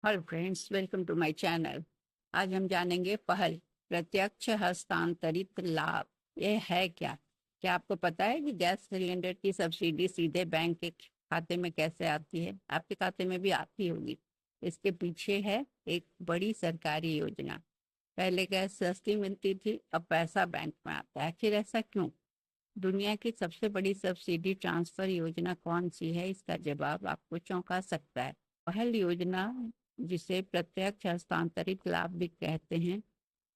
Hello friends, welcome to my channel. आज हम जानेंगे पहल प्रत्यक्ष हस्तांतरित लाभ। ये है क्या? क्या आपको पता है कि गैस सिलेंडर की सब्सिडी सीधे बैंक के खाते में कैसे आती है? आपके खाते में भी आती होगी। इसके पीछे है एक बड़ी सरकारी योजना। पहले गैस सस्ती मिलती थी, अब पैसा बैंक में आता है। आखिर ऐसा क्यों? दुनिया की सबसे बड़ी सब्सिडी ट्रांसफर योजना कौन सी है? इसका जवाब आपको चौंका सकता है। पहल योजना, जिसे प्रत्यक्ष हस्तांतरित लाभ भी कहते हैं,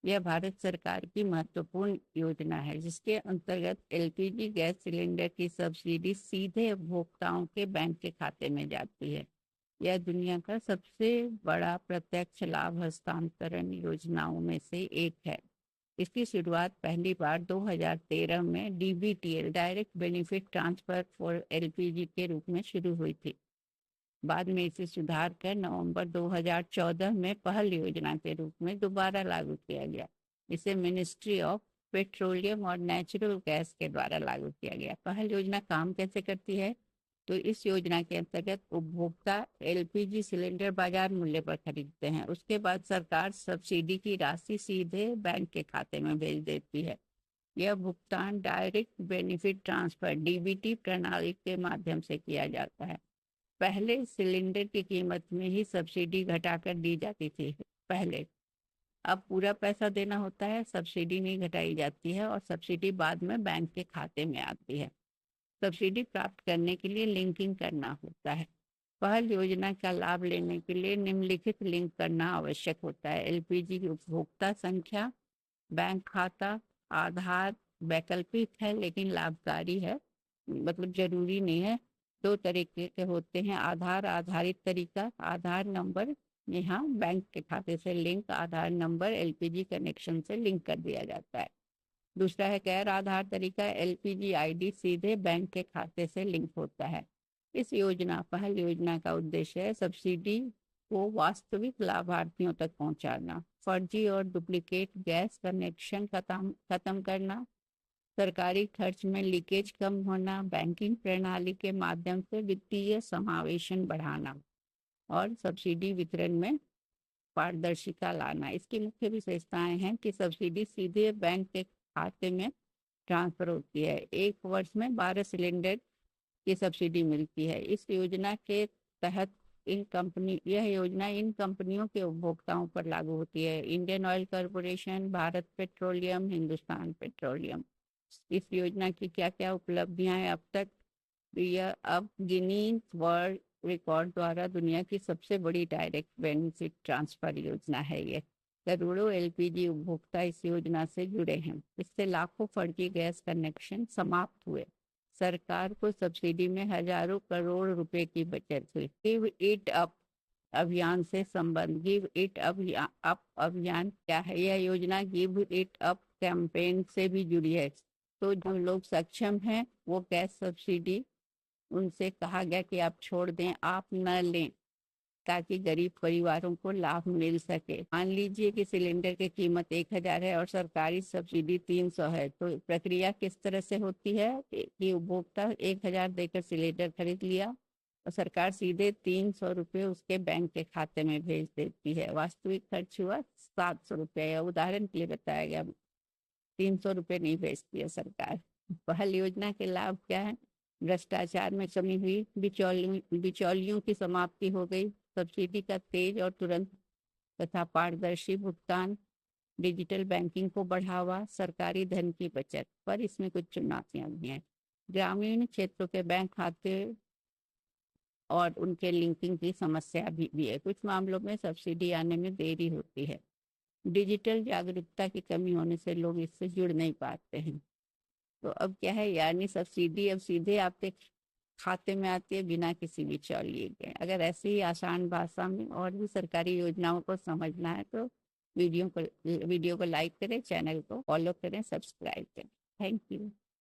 यह भारत सरकार की महत्वपूर्ण योजना है, जिसके अंतर्गत एलपीजी गैस सिलेंडर की सब्सिडी सीधे उपभोक्ताओं के बैंक के खाते में जाती है। यह दुनिया का सबसे बड़ा प्रत्यक्ष लाभ हस्तांतरण योजनाओं में से एक है। इसकी शुरुआत पहली बार 2013 में DBTL direct benefit transfer for LPG के रूप में शुरू हुई थी। बाद में इसे सुधार कर नवंबर 2014 में पहल योजना के रूप में दोबारा लागू किया गया। इसे मिनिस्ट्री ऑफ पेट्रोलियम और नेचुरल गैस के द्वारा लागू किया गया। पहल योजना काम कैसे करती है? तो इस योजना के अंतर्गत उपभोक्ता एलपीजी सिलेंडर बाजार मूल्य पर खरीदते हैं। उसके बाद सरकार सब्सिडी की राशि सीधे बैंक के खाते में भेज देती है। यह भुगतान डायरेक्ट बेनिफिट ट्रांसफर डीबीटी प्रणाली के माध्यम से किया जाता है। पहले सिलेंडर की कीमत में ही सब्सिडी घटाकर दी जाती थी। पहले अब पूरा पैसा देना होता है, सब्सिडी नहीं घटाई जाती है और सब्सिडी बाद में बैंक के खाते में आती है। सब्सिडी प्राप्त करने के लिए लिंकिंग करना होता है। पहल योजना का लाभ लेने के लिए निम्नलिखित लिंक करना आवश्यक होता है: एलपीजी की उपभोक्ता संख्या, बैंक खाता, आधार। वैकल्पिक है लेकिन लाभकारी है, मतलब जरूरी नहीं है। दो तरीके के होते हैं: आधार आधारित तरीका, आधार नंबर यहाँ बैंक के खाते से लिंक, आधार नंबर एलपीजी कनेक्शन से लिंक कर दिया जाता है। दूसरा है गैर आधार तरीका, एलपीजी आईडी सीधे बैंक के खाते से लिंक होता है। इस योजना पहल योजना का उद्देश्य है सब्सिडी को वास्तविक लाभार्थियों तक पहुंचाना, फर्जी और डुप्लीकेट गैस कनेक्शन खत्म करना, सरकारी खर्च में लीकेज कम होना, बैंकिंग प्रणाली के माध्यम से वित्तीय समावेशन बढ़ाना और सब्सिडी वितरण में पारदर्शिता लाना। इसकी मुख्य विशेषताएं हैं कि सब्सिडी सीधे बैंक के खाते में ट्रांसफर होती है। एक वर्ष में 12 सिलेंडर की सब्सिडी मिलती है। इस योजना के तहत यह योजना इन कंपनियों के उपभोक्ताओं पर लागू होती है: Indian oil corporation, Bharat petroleum, Hindustan petroleum. इस योजना की क्या क्या उपलब्धियां हैं अब तक? यह अब गिनीज वर्ल्ड रिकॉर्ड द्वारा दुनिया की सबसे बड़ी डायरेक्ट बेनिफिट ट्रांसफर योजना है। ये करोड़ों एलपीजी उपभोक्ता इस योजना से जुड़े हैं। इससे लाखों फर्जी गैस कनेक्शन समाप्त हुए। सरकार को सब्सिडी में हजारों करोड़ रुपए की बचत हुई। गिव इट अप अभियान से संबंध। गिव इट अप अभियान क्या है? यह योजना गिव इट अप कैंपेन से भी जुड़ी है। तो जो लोग सक्षम हैं वो गैस सब्सिडी, उनसे कहा गया कि आप छोड़ दें, आप न लें, ताकि गरीब परिवारों को लाभ मिल सके। मान लीजिए कि सिलेंडर की कीमत 1000 है और सरकारी सब्सिडी 300 है, तो प्रक्रिया किस तरह से होती है कि उपभोक्ता 1000 देकर सिलेंडर खरीद लिया और सरकार सीधे 300 रुपये उसके बैंक के खाते में भेज देती है। वास्तविक खर्च हुआ 700 रुपये। उदाहरण के लिए बताया गया, 300 रुपये नहीं भेजती है सरकार। पहल योजना के लाभ क्या है? भ्रष्टाचार में कमी हुई, बिचौलियों की समाप्ति हो गई, सब्सिडी का तेज और तुरंत तथा पारदर्शी भुगतान, डिजिटल बैंकिंग को बढ़ावा, सरकारी धन की बचत। पर इसमें कुछ चुनौतियां भी हैं। ग्रामीण क्षेत्रों के बैंक खाते और उनके लिंकिंग की समस्या भी है। कुछ मामलों में सब्सिडी आने में देरी होती है। डिजिटल जागरूकता की कमी होने से लोग इससे जुड़ नहीं पाते हैं। तो अब क्या है, यानी सब्सिडी अब सीधे आपके खाते में आती है बिना किसी बिचौलिए के। अगर ऐसे ही आसान भाषा में और भी सरकारी योजनाओं को समझना है तो वीडियो को लाइक करें, चैनल को फॉलो करें, सब्सक्राइब करें। Thank you.